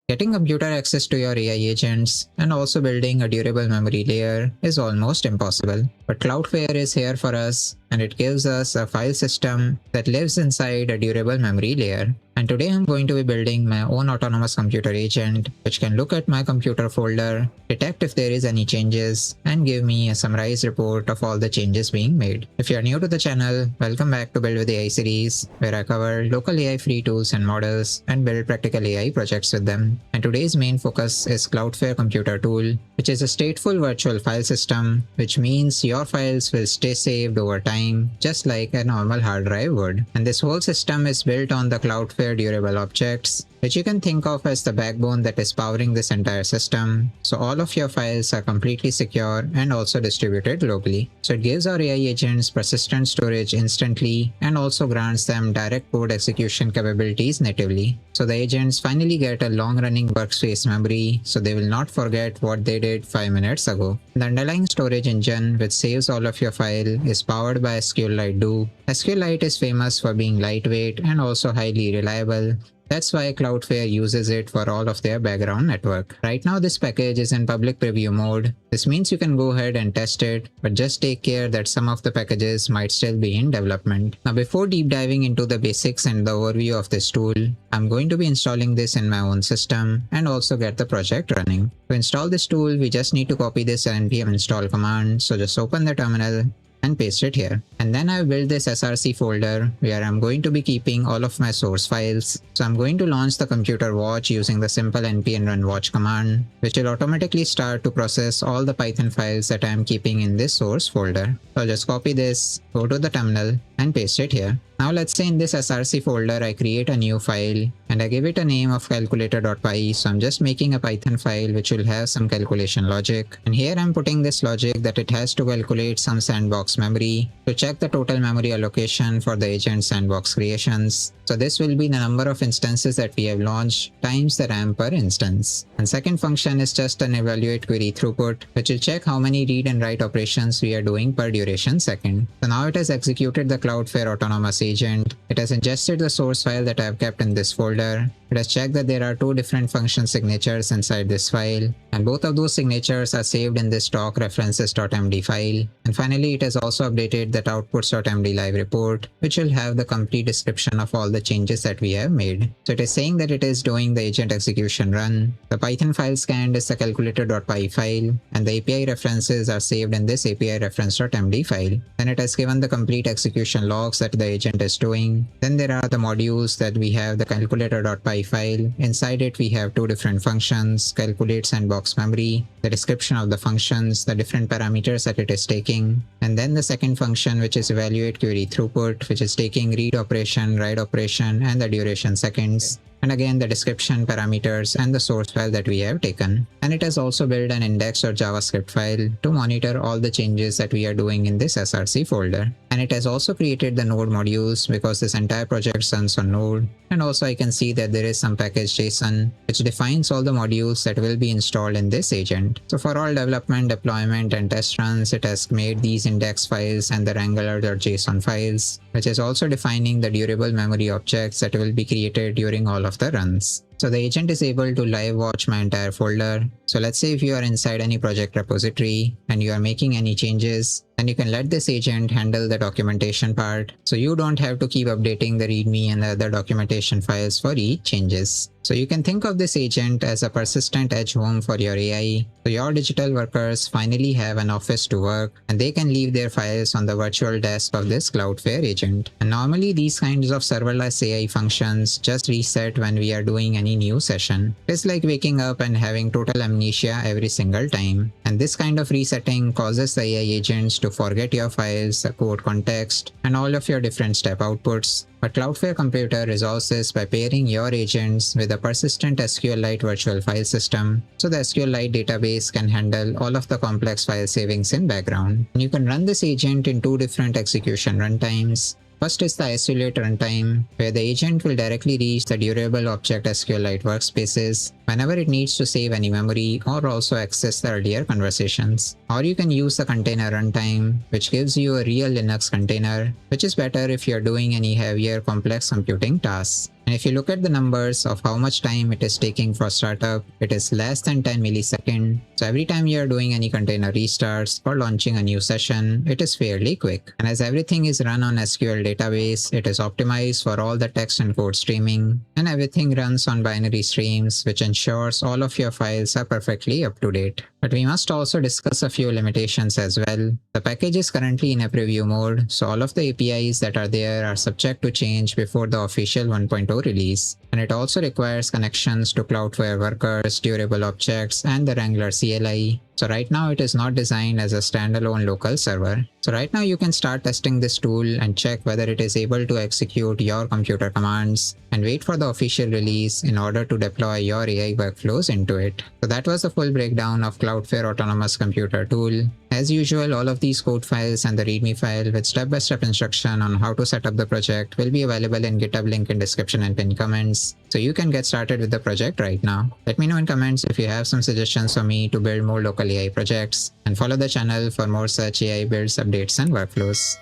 Getting computer access to your AI agents and also building a durable memory layer is almost impossible. But Cloudflare is here for us, and it gives us a file system that lives inside a durable memory layer. And today I'm going to be building my own autonomous computer agent, which can look at my computer folder, detect if there is any changes, and give me a summarized report of all the changes being made. If you're new to the channel, welcome back to Build with AI series, where I cover local AI free tools and models and build practical AI projects with them. And today's main focus is Cloudflare Computer Tool, which is a stateful virtual file system, which means your files will stay saved over time, just like a normal hard drive would. And this whole system is built on the Cloudflare durable objects, which you can think of as the backbone that is powering this entire system. So all of your files are completely secure and also distributed globally. So it gives our AI agents persistent storage instantly and also grants them direct code execution capabilities natively. So the agents finally get a long-running workspace memory, so they will not forget what they did 5 minutes ago. The underlying storage engine, which saves all of your file, is powered by SQLite Do. SQLite is famous for being lightweight and also highly reliable. That's why Cloudflare uses it for all of their background network. Right now this package is in public preview mode. This means you can go ahead and test it, but just take care that some of the packages might still be in development. Now before deep diving into the basics and the overview of this tool, I'm going to be installing this in my own system and also get the project running. To install this tool, we just need to copy this npm install command, so just open the terminal and paste it here. And then I've built this src folder where I'm going to be keeping all of my source files. So I'm going to launch the computer watch using the simple npm run watch command, which will automatically start to process all the Python files that I'm keeping in this source folder. So I'll just copy this, go to the terminal and paste it here. Now let's say in this src folder I create a new file and I give it a name of calculator.py. So I'm just making a Python file which will have some calculation logic. And here I'm putting this logic that it has to calculate some sandbox memory to check the total memory allocation for the agent sandbox creations. So this will be the number of instances that we have launched times the RAM per instance. And second function is just an evaluate query throughput, which will check how many read and write operations we are doing per duration second. So now it has executed the Cloudflare autonomous agent. It has ingested the source file that I have kept in this folder. It has checked that there are two different function signatures inside this file, and both of those signatures are saved in this stock references.md file. And finally, it has also updated that outputs.md live report, which will have the complete description of all the changes that we have made. So it is saying that it is doing the agent execution run. The Python file scanned is the calculator.py file, and the API references are saved in this API reference.md file. Then it has given the complete execution logs that the agent is doing. Then there are the modules that we have the calculator.py file. Inside it we have two different functions, calculate sandbox memory, the description of the functions, the different parameters that it is taking, and then the second function, which is evaluate query throughput, which is taking read operation, write operation, and the duration seconds. And again the description, parameters, and the source file that we have taken. And it has also built an index or JavaScript file to monitor all the changes that we are doing in this src folder. And it has also created the node modules because this entire project runs on node. And also I can see that there is some package JSON which defines all the modules that will be installed in this agent. So for all development, deployment, and test runs, it has made these index files and the wrangler.json files, which is also defining the durable memory objects that will be created during all of the runs. So the agent is able to live watch my entire folder. So let's say if you are inside any project repository and you are making any changes, then you can let this agent handle the documentation part. So you don't have to keep updating the README and the other documentation files for each changes. So you can think of this agent as a persistent edge home for your AI. So your digital workers finally have an office to work and they can leave their files on the virtual desk of this Cloudflare agent. And normally these kinds of serverless AI functions just reset when we are doing any new session. It's like waking up and having total amnesia every single time. And this kind of resetting causes the AI agents to forget your files, the code context, and all of your different step outputs. But Cloudflare Computer resolves this by pairing your agents with a persistent SQLite virtual file system, so the SQLite database can handle all of the complex file savings in background. And you can run this agent in two different execution runtimes. First is the isolate runtime, where the agent will directly reach the durable object SQLite workspaces whenever it needs to save any memory or also access the earlier conversations. Or you can use the container runtime, which gives you a real Linux container, which is better if you're doing any heavier complex computing tasks. And if you look at the numbers of how much time it is taking for startup, it is less than 10 milliseconds. So every time you are doing any container restarts or launching a new session, it is fairly quick. And as everything is run on SQL database, it is optimized for all the text and code streaming, and everything runs on binary streams, which ensures all of your files are perfectly up to date. But we must also discuss a few limitations as well. The package is currently in a preview mode, so all of the APIs that are there are subject to change before the official 1.0 release. And it also requires connections to Cloudflare workers, durable objects, and the Wrangler CLI. So right now it is not designed as a standalone local server. So right now you can start testing this tool and check whether it is able to execute your computer commands, and wait for the official release in order to deploy your AI workflows into it. So that was the full breakdown of Cloudflare Autonomous Computer tool. As usual, all of these code files and the README file with step-by-step instruction on how to set up the project will be available in GitHub link in description and pinned comments, so you can get started with the project right now. Let me know in comments if you have some suggestions for me to build more local AI projects, and follow the channel for more such AI builds, updates, and workflows.